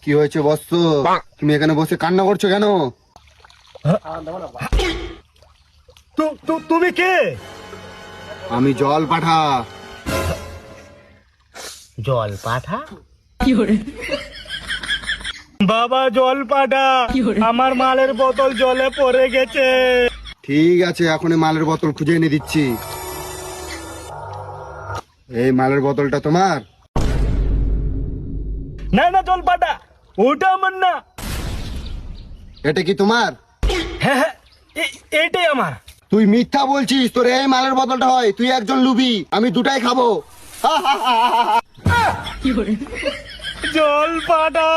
কি হয়েছে বৎস? তুমি এখানে বসে কান্না করছো কেন? তুমি কে? আমি জল পাঠা। জল পাঠা? বাবা জল পাঠা, আমার মালের বোতল জলে পড়ে গেছে। ঠিক আছে, এখনই মালের বোতল খুঁজে এনে দিচ্ছি। এই মালের বোতলটা তোমার? না না জল পাঠা, ওটা আমার না। এটা কি তোমার? হ্যাঁ হ্যাঁ, এইটাই আমার। তুই মিথ্যা বলছিস, তোর এই মালের বোতলটা হয়। তুই একজন লুবি, আমি দুটাই খাবো। জল পাঠা।